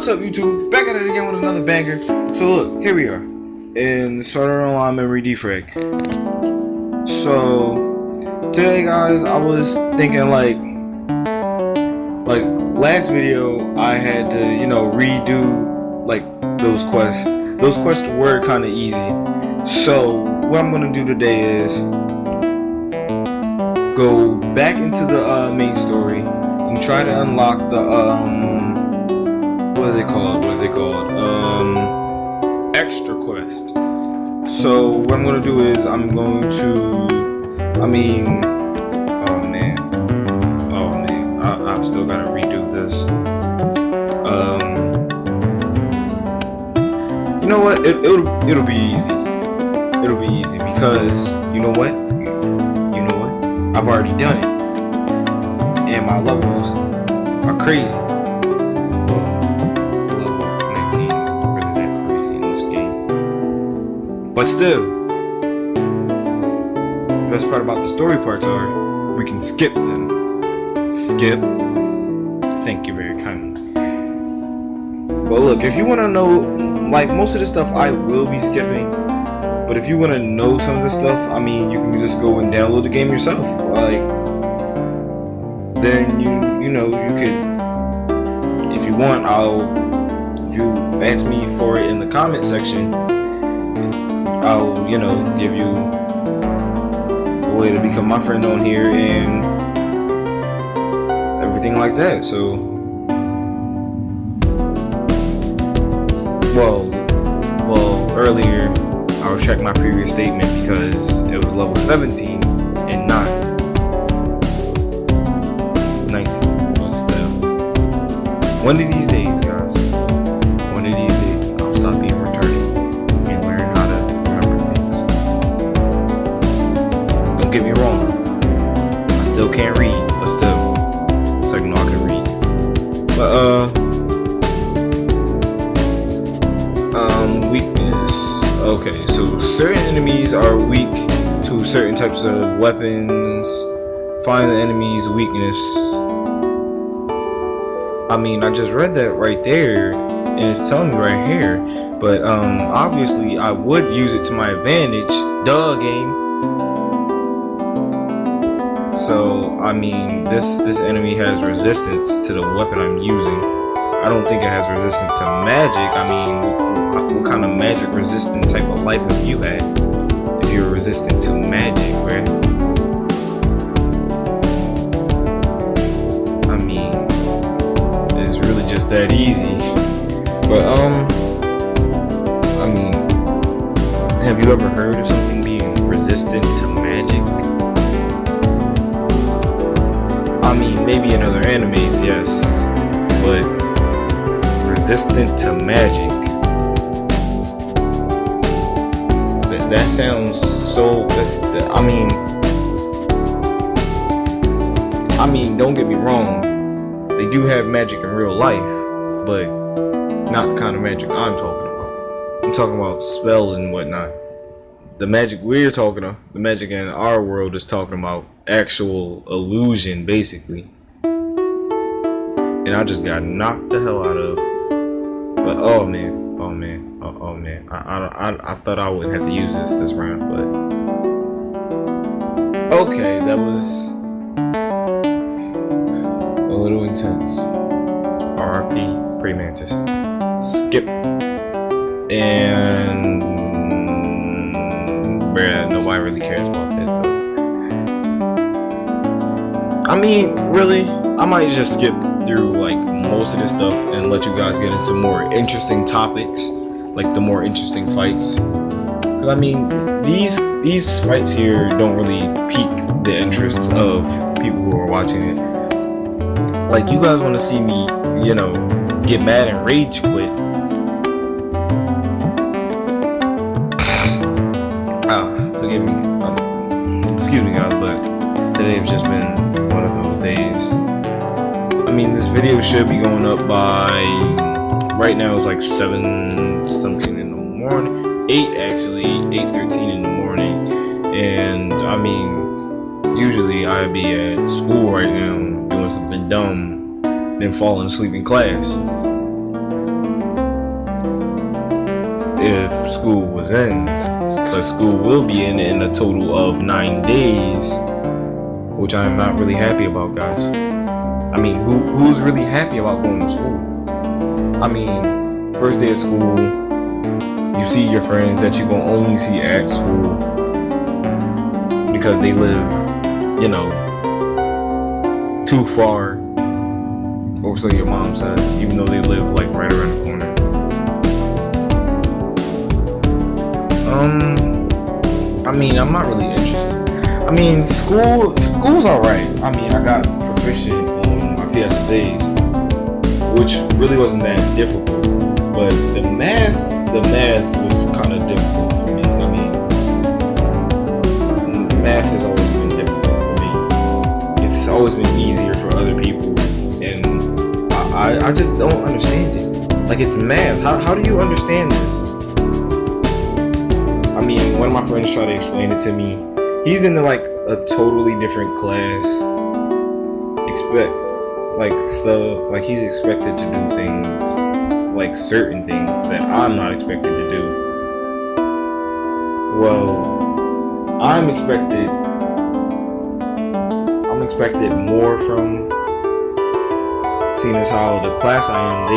What's up, YouTube? Back at it again with another banger. So look, here we are in Sword Art Online Memory Defrag. So today, guys, I was thinking like last video, I had to redo like those quests. Those quests were kind of easy. So what I'm gonna do today is go back into the main story and try to unlock the what is it called? Extra quest. So what I'm gonna do is I'm going to, I still gotta redo this. You know what? It'll be easy. It'll be easy because you know what? I've already done it, and my levels are crazy. But still, the best part about the story parts are we can skip them. Skip. Thank you very kindly. But look, if you want to know, like most of the stuff I will be skipping, but if you want to know some of the stuff, you can just go and download the game yourself. Then you could, if you want, if you ask me for it in the comment section, I'll, give you a way to become my friend on here and everything like that. So, well, earlier I was checking my previous statement because it was level 17 and not 19. But still, one of these days, guys, I'll stop being retarded and learn how to remember things. Don't get me wrong, I still can't read, but still, it's like, no, I can read. But weakness. Okay, so certain enemies are weak to certain types of weapons. Find the enemy's weakness. I just read that right there, and it's telling me right here. But obviously, I would use it to my advantage. Duh, game. So this enemy has resistance to the weapon I'm using. I don't think it has resistance to magic. What kind of magic resistant type of life have you had if you're resistant to magic, right? It's really just that easy. But have you ever heard of something being resistant to magic? Maybe in other animes, yes, but resistant to magic. That sounds so. Don't get me wrong. They do have magic in real life, but not the kind of magic I'm talking about. I'm talking about spells and whatnot. The magic we're talking about, the magic in our world, is talking about actual illusion, basically. And I just got knocked the hell out of. But oh man. I thought I wouldn't have to use this round, but okay, that was a little intense. RRP, Prey Mantis. Skip. And nobody really cares about that though. Really, I might just skip through like most of this stuff and let you guys get into more interesting topics, like the more interesting fights. Because these fights here don't really pique the interest of people who are watching it. Like, you guys want to see me, get mad and rage quit. Forgive me. Excuse me, guys, but today has just been one of those days. This video should be going up by, right now it's like 7 something in the morning, 8:13 in the morning, and usually I'd be at school right now doing something dumb, then falling asleep in class. if school was in, but school will be in a total of 9 days, which I'm not really happy about, guys. I mean, who's really happy about going to school? I mean, first day of school, you see your friends that you gonna only see at school because they live, too far, or so your mom says, even though they live like right around the corner. I mean, I'm not really interested. I mean, school's alright. I mean, I got proficient on my PSAs, which really wasn't that difficult. But the math was kind of difficult for me. I mean, math has always been difficult for me. It's always been easier for other people, and I just don't understand it. Like, it's math. How do you understand this? I mean, one of my friends tried to explain it to me. He's in like a totally different class. He's expected to do things, like certain things that I'm not expected to do. Well, I'm expected more from, seeing as how the class I am,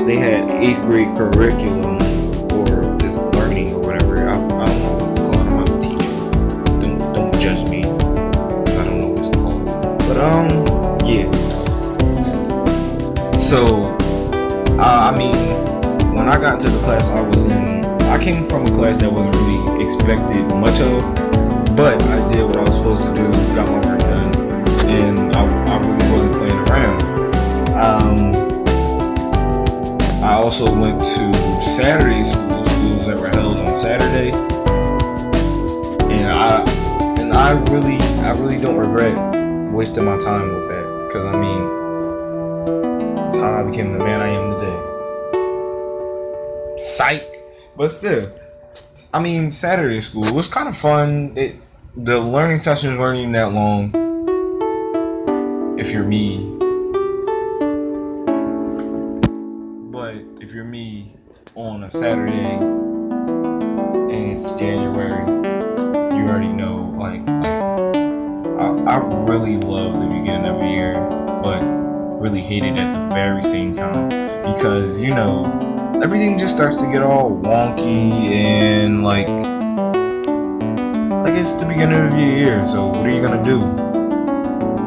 they had 8th grade curriculum, or just learning or whatever. I don't know what to call it. I'm not a teacher. Don't judge me. I don't know what it's called. But yeah. So I mean, when I got into the class I was in, I came from a class that wasn't really expected much of, but I did what I was supposed to do, got my work done, and I really wasn't playing around. I also went to Saturday schools that were held on Saturday, and I really don't regret wasting my time with that, because I mean, it's how I became the man I am today. Psych. But still, I mean, Saturday school was kind of fun. The learning sessions weren't even that long, if you're me. But if you're me on a Saturday and it's January, you already know, I really love the beginning of the year, but really hate it at the very same time, because everything just starts to get all wonky and like it's the beginning of your year. So what are you gonna do?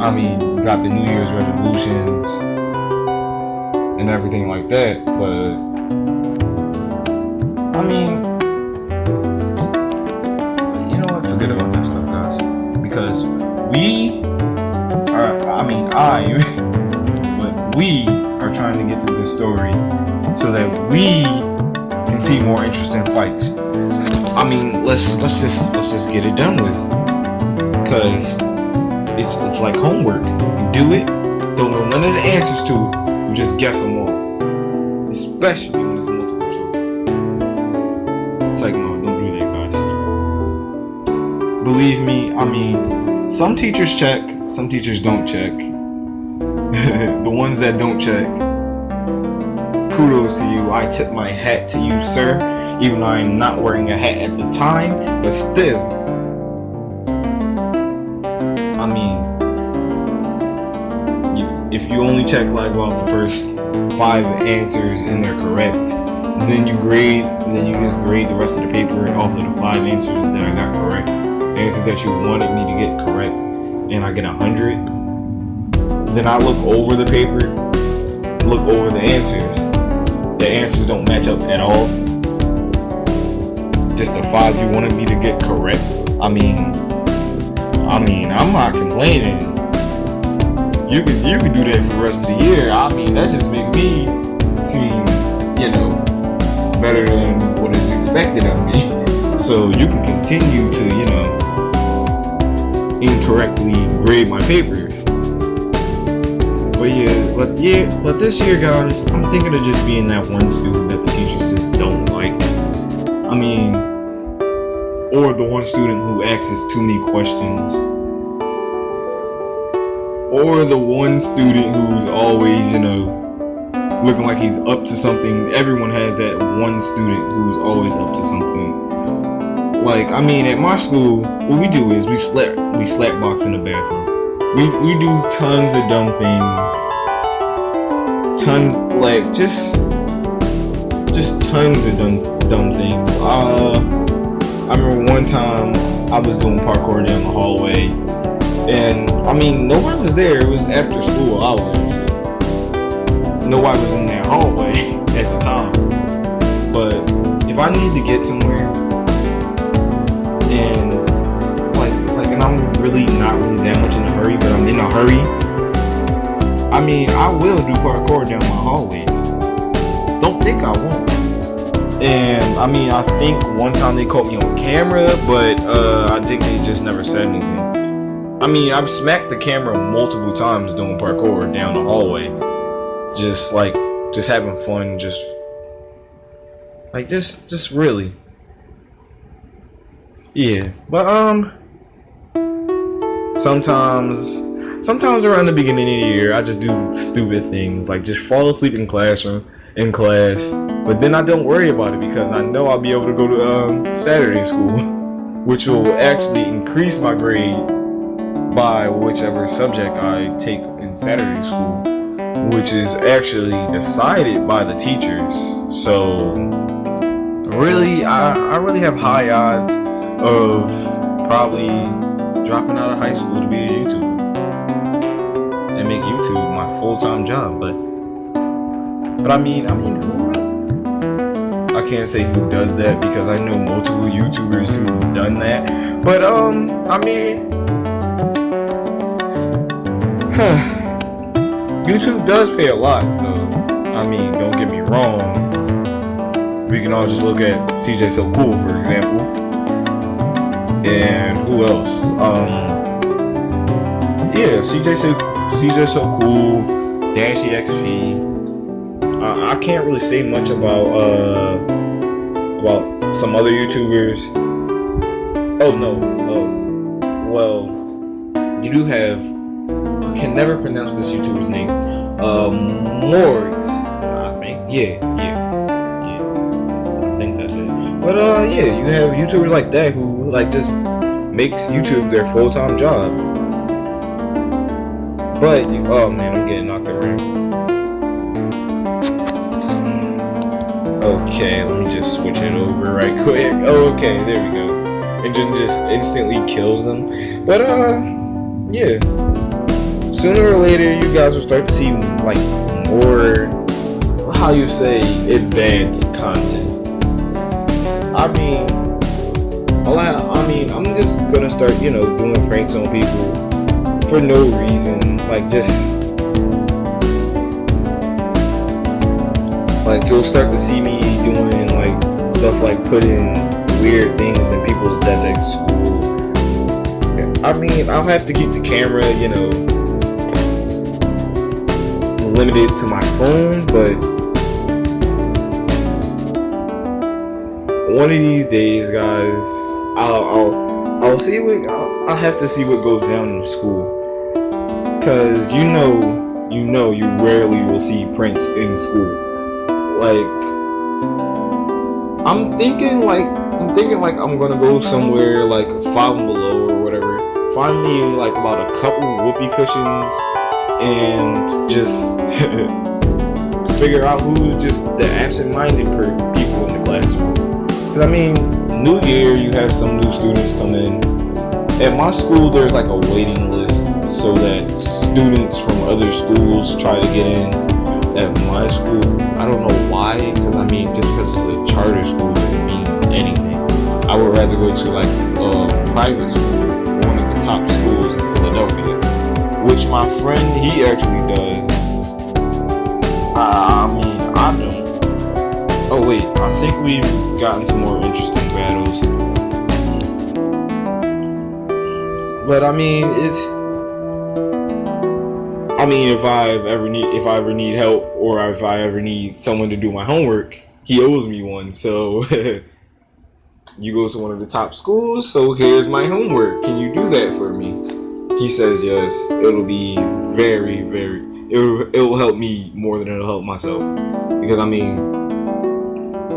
I mean, you got the New Year's resolutions and everything like that, but I mean, you know what? Forget about that stuff, guys, because we are trying to get through this story so that we can see more interesting fights. I mean, let's just get it done with, because it's like homework. You do it, don't know none of the answers to it, you just guess them all. Especially when it's multiple choice. It's like, no, don't do that, guys. Believe me, I mean, some teachers check, some teachers don't check. The ones that don't check, kudos to you. I tip my hat to you, sir, even though I'm not wearing a hat at the time, but still, I mean, if you only check the first 5 answers and they're correct, then you just grade the rest of the paper off of the 5 answers that I got correct, the answers that you wanted me to get correct, and I get 100. Then I look over the paper, look over the answers. The answers don't match up at all. Just the 5 you wanted me to get correct. I mean, I'm not complaining. You could do that for the rest of the year. I mean, that just makes me seem, better than what is expected of me. So you can continue to, incorrectly grade my papers. But this year, guys, I'm thinking of just being that one student that the teachers just don't like. I mean, or the one student who asks too many questions. Or the one student who's always, looking like he's up to something. Everyone has that one student who's always up to something. Like, I mean, at my school, what we do is we slap box in the bathroom. We do tons of dumb things. Just tons of dumb things. I remember one time I was doing parkour down the hallway, and I mean, nobody was there. It was after school hours. Nobody was in that hallway at the time. But if I need to get somewhere, and and I'm really not really that much in a hurry, but I'm in a hurry, I mean, I will do parkour down my hallways. Don't think I won't. And I mean, I think one time they caught me on camera, but I think they just never said anything. I mean, I've smacked the camera multiple times doing parkour down the hallway. Just having fun, just really. Yeah. But sometimes around the beginning of the year, I just do stupid things, like just fall asleep in class, but then I don't worry about it because I know I'll be able to go to Saturday school, which will actually increase my grade by whichever subject I take in Saturday school, which is actually decided by the teachers. So really, I really have high odds of probably dropping out of high school to be a YouTuber and make YouTube my full-time job. But I mean, who really? I can't say who does that because I know multiple YouTubers who've done that. But I mean, YouTube does pay a lot, though. I mean, don't get me wrong. We can all just look at CJ So Cool, for example. And who else? Yeah, CJ So Cool, Dashy XP. I can't really say much about some other YouTubers. Oh no. Well, you do have. I can never pronounce this YouTuber's name. Morgs, I think. Yeah. I think that's it. But yeah, you have YouTubers like that who just makes YouTube their full-time job. But oh man, I'm getting knocked around. Okay, let me just switch it over right quick. Oh, okay, there we go. And just instantly kills them. But yeah. Sooner or later, you guys will start to see more, how you say, advanced content. I mean, I'm just gonna start, doing pranks on people for no reason. You'll start to see me doing stuff like putting weird things in people's desks at school. I mean, I'll have to keep the camera, limited to my phone, but one of these days, guys, I'll see I'll have to see what goes down in school, cause you rarely will see pranks in school. I'm thinking I'm gonna go somewhere like Five and Below or whatever. Find me about a couple whoopee cushions and just figure out who's just the absent-minded people in the classroom. Cause I mean, new year, you have some new students come in. At my school, there's a waiting list so that students from other schools try to get in. At my school, I don't know why, because I mean, just because it's a charter school doesn't mean anything. I would rather go to a private school, one of the top schools in Philadelphia, which my friend, he actually does. I mean, I don't. Oh wait, I think we've gotten to more interesting battles. But I mean, if I ever need help, or if I ever need someone to do my homework, he owes me one. So you go to one of the top schools, so here's my homework. Can you do that for me? he says yes, it'll be very, very. It will help me more than it'll help myself, because I mean,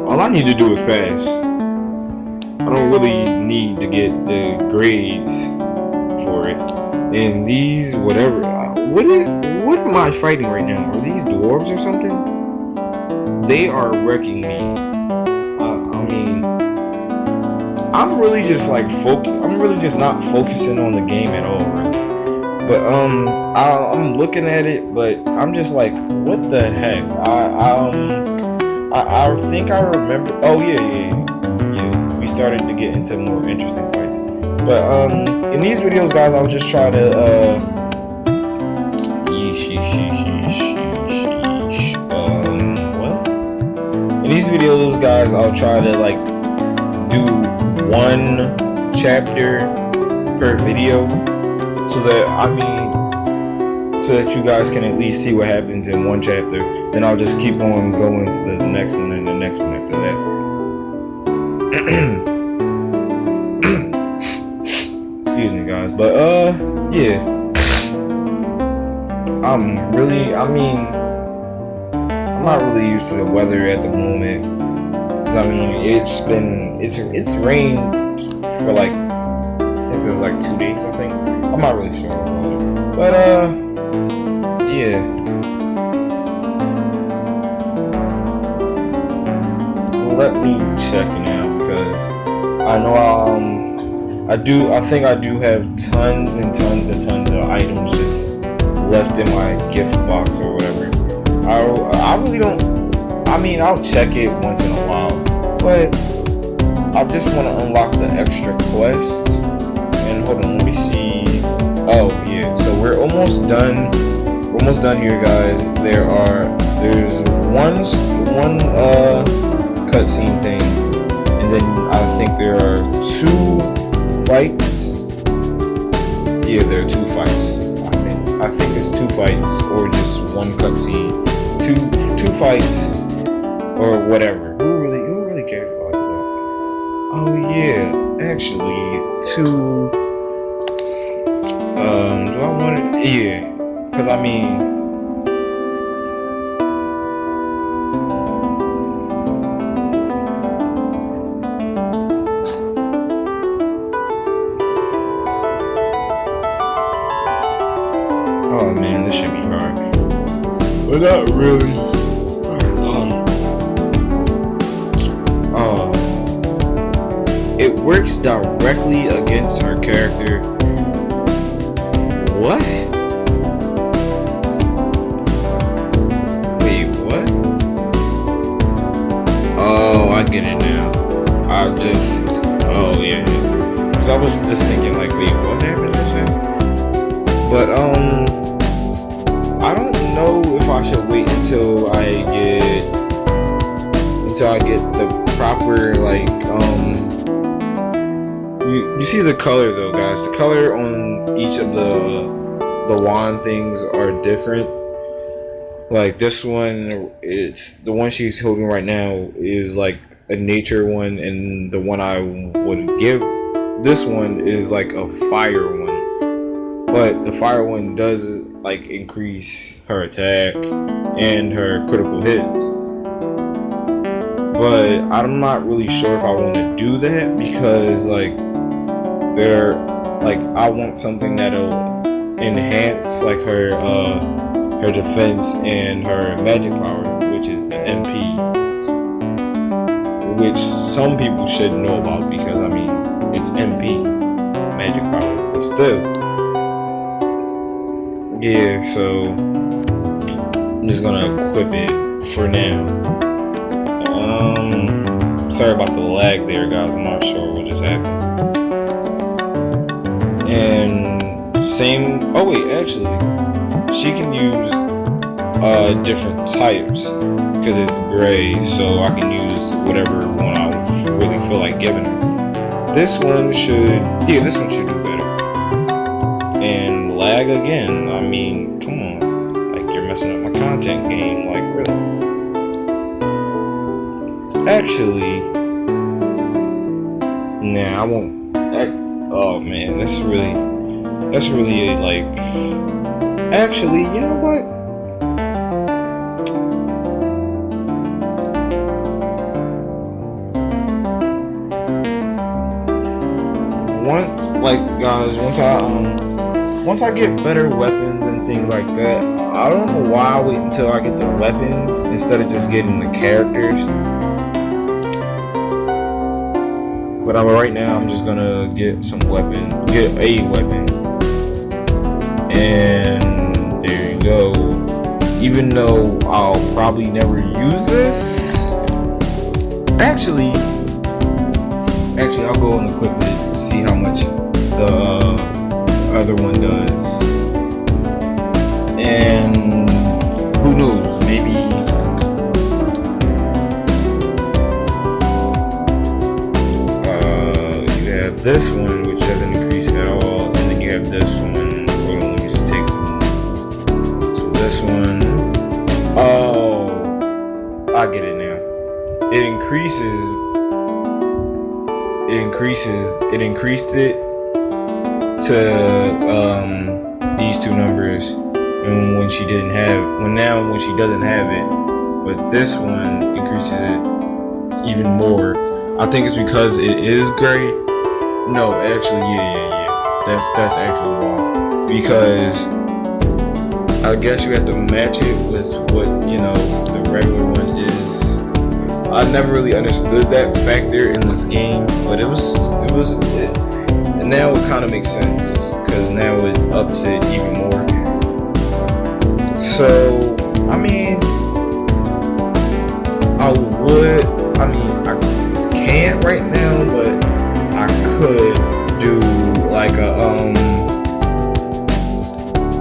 all I need to do is pass. I don't really need to get the grades for it. And these whatever, what am I fighting right now? Are these dwarves or something? They are wrecking me. I mean, I'm really just like I'm really just not focusing on the game at all, really. But I'm looking at it, but I'm just like, what the heck? I think I remember. Oh yeah. We started to get into more interesting fights. But in these videos, guys, I'll just try to what? In these videos, guys, I'll try to like do one chapter per video, so that you guys can at least see what happens in one chapter. Then I'll just keep on going to the next one and the next one after that. Excuse me, guys, but yeah, I'm not really used to the weather at the moment, because I mean it's rained for like, I think it was like 2 days, I think. I'm not really sure about it, but yeah. Let me check now, because I know I think I do have tons and tons and tons of items just left in my gift box or whatever. I really don't. I mean, I'll check it once in a while, but I just want to unlock the extra quest. And hold on, let me see. Oh yeah, so we're almost done. We're almost done here, guys. There's one cutscene thing, and then I think there are 2 fights. Yeah, there are 2 fights. I think it's 2 fights or just one cutscene. Two fights or whatever. Who really cares about that? Oh yeah, actually 2. Do I want it? Yeah, because I mean. Oh man, this should be hard. But not really. It works directly against her character. What? Wait, what? Oh, I get it now. Oh yeah. Cause I was just thinking like, wait, what happened just now? But I don't know if I should wait until I get the proper like you see the color though, guys. The color on each of the wand things are different. Like this one, it's the one she's holding right now is like a nature one, and the one I would give this one is like a fire one. But the fire one does like increase her attack and her critical hits. But I'm not really sure if I want to do that, because like I want something that'll enhance like her defense and her magic power, which is the MP, which some people should know about, because I mean it's MP, magic power, but still. Yeah, so I'm just gonna equip it for now. Sorry about the lag there, guys. I'm not sure what just happened. And same. Oh wait, actually, she can use different types, because it's gray, so I can use whatever one I really feel like giving her. This one should do better. And lag again. I mean, come on, like you're messing up my content game, like really. Actually, nah, I won't. Oh man, this That's really it. Like, actually, you know what? Once I get better weapons and things like that, I don't know why I wait until I get the weapons instead of just getting the characters. But right now I'm just gonna get a weapon, and there you go. Even though I'll probably never use this, actually I'll go and equip it, see how much the other one does, and who knows, maybe you have this one which doesn't increase at all, and then you have this one. Hold on, let me just take so this one. Oh, I get it now. It increased it to these two numbers, and when she doesn't have it, but this one increases it even more. I think it's because it is gray. No, actually, yeah. That's actually wrong, because I guess you have to match it with what the regular one is. I never really understood that factor in this game, but it was and now it kind of makes sense, because now it ups it even more. So I can't right now, but I could do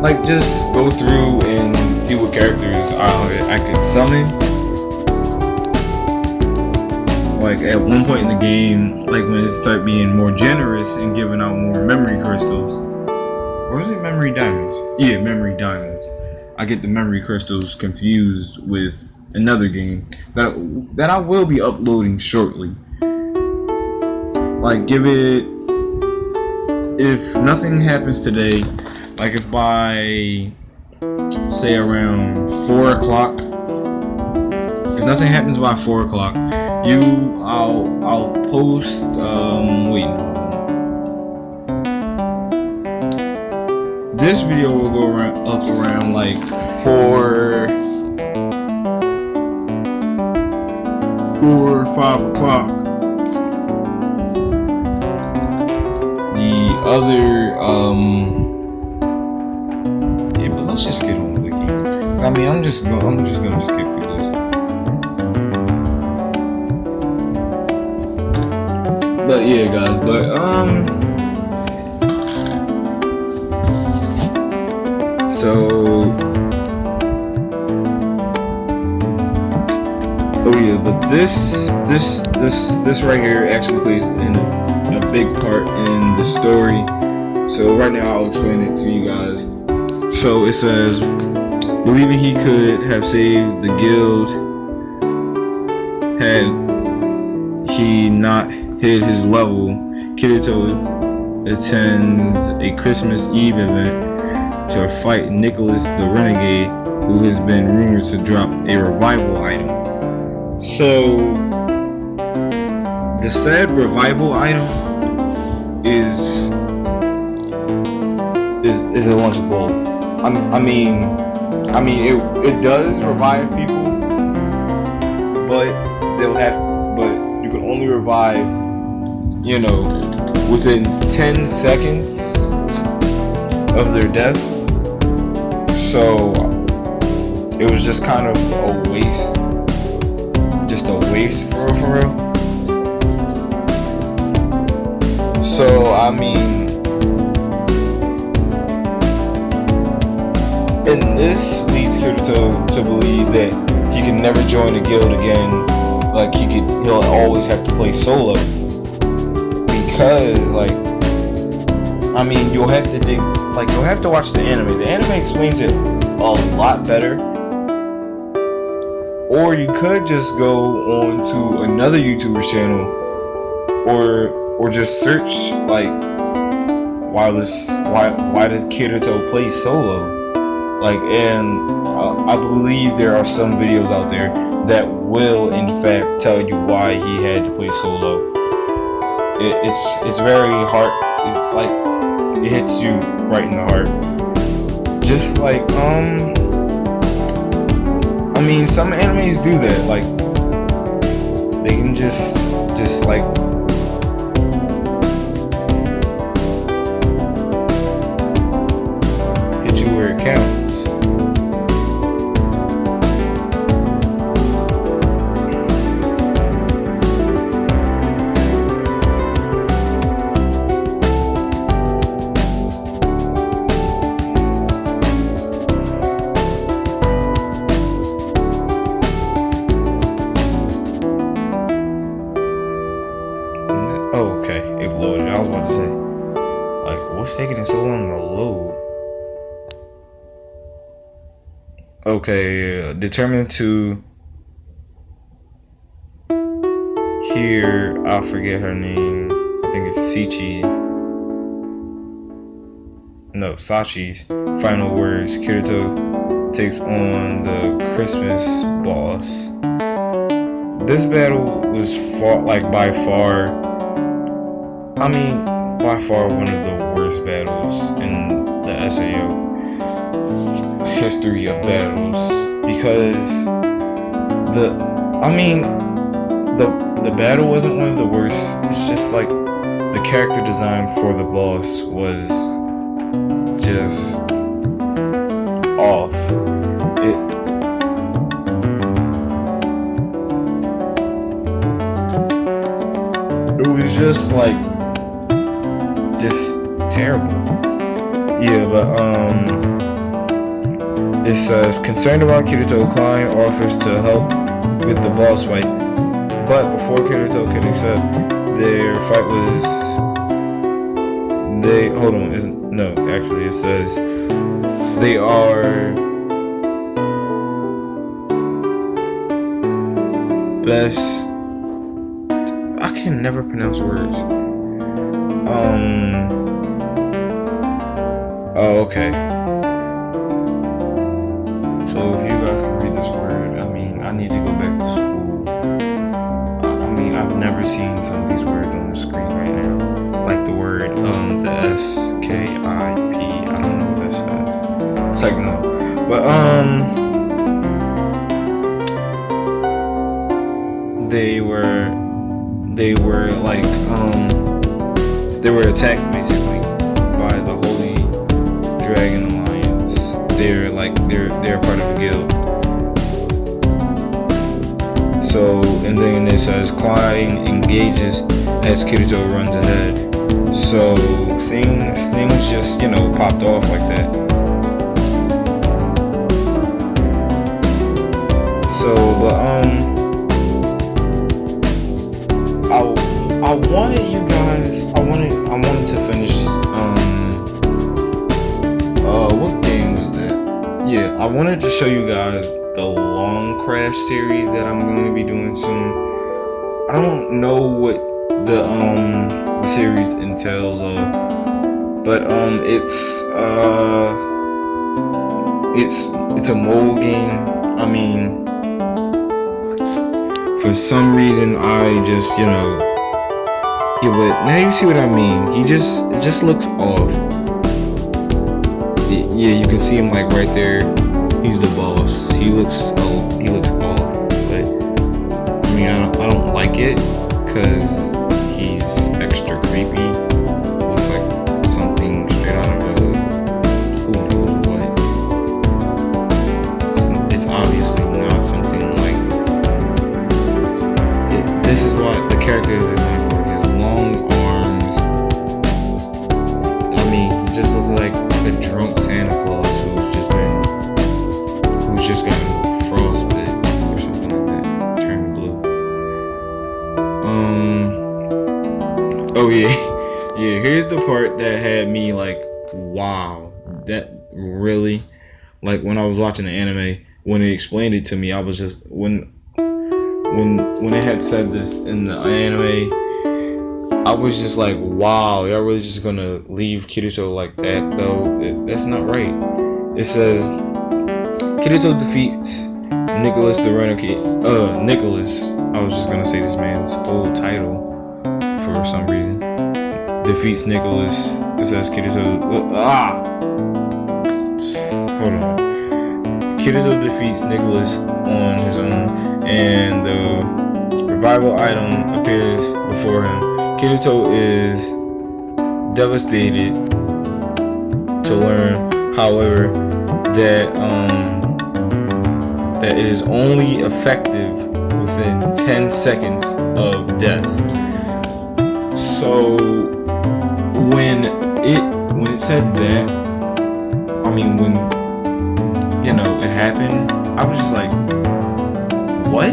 like just go through and see what characters I could summon. Like at one point in the game, like when it start being more generous and giving out more memory crystals, or is it memory diamonds? Yeah, memory diamonds. I get the memory crystals confused with another game that I will be uploading shortly. Like, if nothing happens today, like if by say around 4 o'clock, if nothing happens by 4 o'clock, I'll post this video will go up around like 4 or 5 o'clock. The other but let's just get on with the game. I'm just gonna skip through this. But yeah, guys, but this right here actually plays in a big part in the story. So right now I'll explain it to you guys. So it says, believing he could have saved the guild had he not hit his level, Kirito attends a Christmas Eve event to fight Nicholas the Renegade, who has been rumored to drop a revival item. So the said revival item is a lunchable. I mean it does revive people, but you can only revive, within 10 seconds of their death. So it was just kind of a waste. Just a waste for real. So and this leads Kirito to believe that he can never join the guild again. Like he'll always have to play solo, because you'll have to you'll have to watch the anime. The anime explains it a lot better. Or you could just go on to another YouTuber's channel, or just search why did Kirito play solo? Like, and I believe there are some videos out there that will in fact tell you why he had to play solo. It's very hard. It's like it hits you right in the heart. Just like I mean, some animes do that. Like, they can just like hit you where it counts. Oh, okay, it loaded. I was about to say, like, what's taking it so long to load? Okay, determined to hear, I forget her name. I think it's Sachi's final words. Kirito takes on the Christmas boss. This battle was fought like by far one of the worst battles in the SAO history of battles, because the battle wasn't one of the worst. It's just like the character design for the boss was just off. It was just like terrible. Yeah, but it says, concerned about Kirito, Klein offers to help with the boss fight, but before Kirito can accept, their fight was it says they are best. I can never pronounce words. Oh, okay. So if you guys can read this word, I mean, I need to go back to school. I mean, I've never seen some of these words on the screen right now. Like the word, the SKIP. I don't know what that says. Techno. But, they were attacked basically by the Holy Dragon Alliance. They're part of a guild. So, and then it says Klein engages as Kirito runs ahead. So things just, popped off like that. So, but I wanted you guys. I wanted to finish. What game was that? Yeah, I wanted to show you guys the Long Crash series that I'm going to be doing soon. I don't know what the series entails of, but it's a mobile game. I mean, for some reason I just yeah, but now you see what I mean. It just looks off. Yeah, you can see him like right there. He's the boss. He looks off. But I mean, I don't like it because he's extra creepy. Looks like something straight out of who knows what. It's obviously not something like. This is what the character is designed for. Long arms. I mean, he just looks like a drunk Santa Claus who's just gotten frostbite or something like that. Turned blue. Oh yeah, yeah. Here's the part that had me like, wow, that really, like when I was watching the anime, when it explained it to me, I was just when it had said this in the anime. I was just like, wow, y'all really just gonna leave Kirito like that though? That's not right. It says Kirito defeats Nicholas the Renegade. Nicholas. I was just gonna say this man's whole title for some reason. Defeats Nicholas. It says Kirito. Hold on. Kirito defeats Nicholas on his own, and the revival item appears before him. Kirito is devastated to learn, however, that that it is only effective within 10 seconds of death. So when it said that, I mean, when it happened, I was just like, what?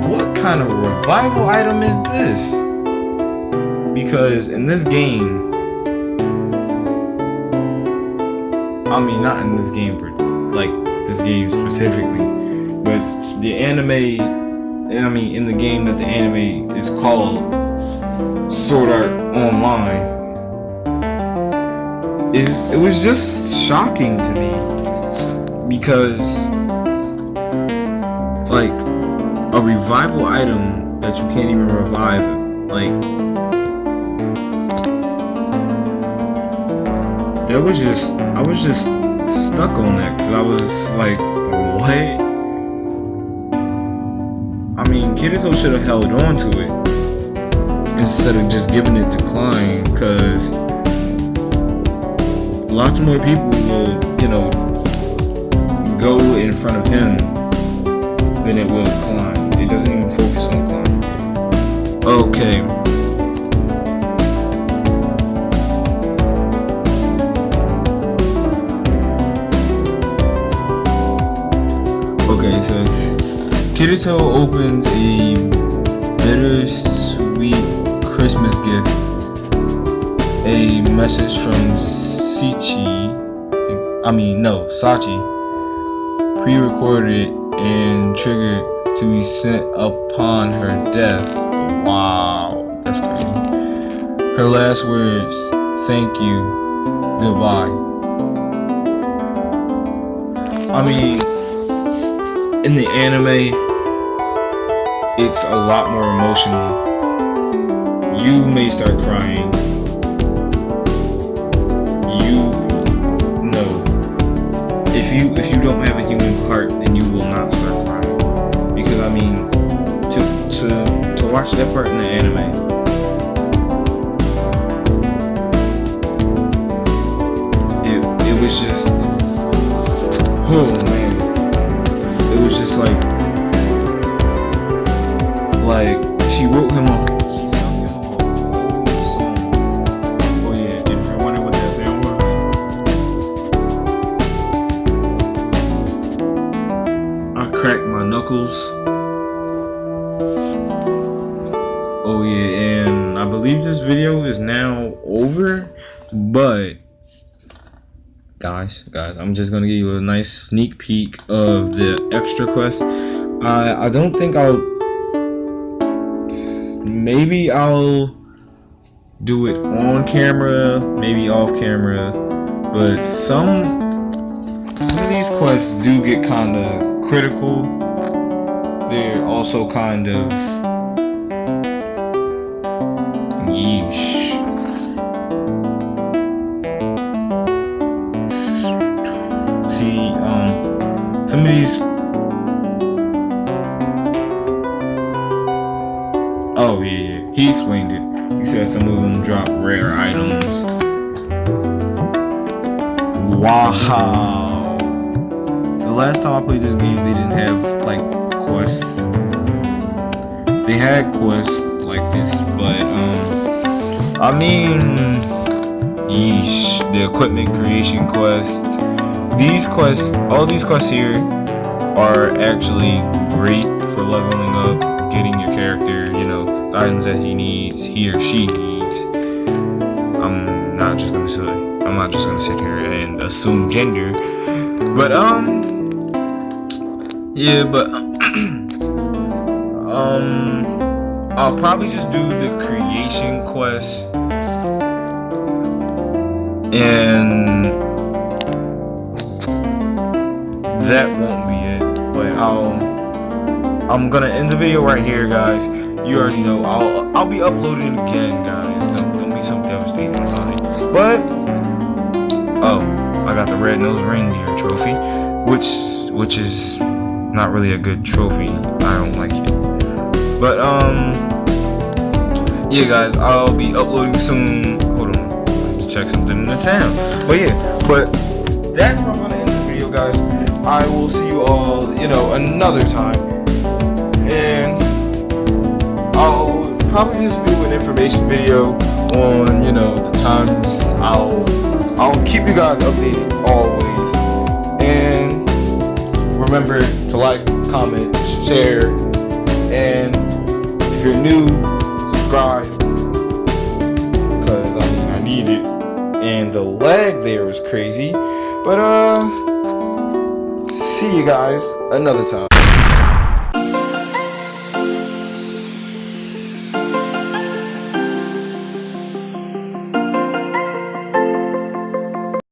What kind of revival item is this? Because in this game, I mean, not in this game, like this game specifically, but the anime, in the game that the anime is called Sword Art Online, it was just shocking to me, because like a revival item that you can't even revive, like I was just stuck on that, because I was like, what? I mean, Kirito should have held on to it instead of just giving it to Klein, because lots more people will, go in front of him than it will Klein. It doesn't even focus on Klein. Okay. Okay, it says Kirito opens a bittersweet Christmas gift. A message from Sachi, pre-recorded and triggered to be sent upon her death. Wow, that's crazy. Her last words: "Thank you, goodbye." I mean, in the anime, it's a lot more emotional. You may start crying. If you don't have a human heart, then you will not start crying. Because I mean, to watch that part in the anime, it was just, oh man, it was just like she wrote him a whole song. Oh yeah, and if you're wondering what that sound was, I cracked my knuckles. Oh yeah, and I believe this video is now over, but guys, I'm just gonna give you a nice sneak peek of the extra quest. I don't think maybe I'll do it on camera, maybe off camera, but some of these quests do get kind of critical. They're also kind of yeesh. See, some of these. Oh yeah, he explained it. He said some of them drop rare items. Wow. The last time I played this game, they didn't have like quests. They had quests like this, but I mean, yeesh. The equipment creation quest. These quests, all these quests here, are actually great for leveling up, getting your character, the items that he or she needs. I'm not just gonna sit here and assume gender, but yeah, but I'll probably just do the creation quest, and that won't be it. But I'm gonna end the video right here, guys. You already know I'll be uploading again, guys. Don't be so devastated about it. But oh, I got the red-nosed reindeer trophy, which is not really a good trophy. I don't like it. But yeah, guys, I'll be uploading soon. Hold on, let's check something in the town. But yeah, that's where I'm gonna end the video, guys. I will see you all, another time, and I'll probably just do an information video on, the times. I'll keep you guys updated always, and remember to like, comment, share, and if you're new, subscribe, because I need it. And the lag there was crazy, but see you guys another time.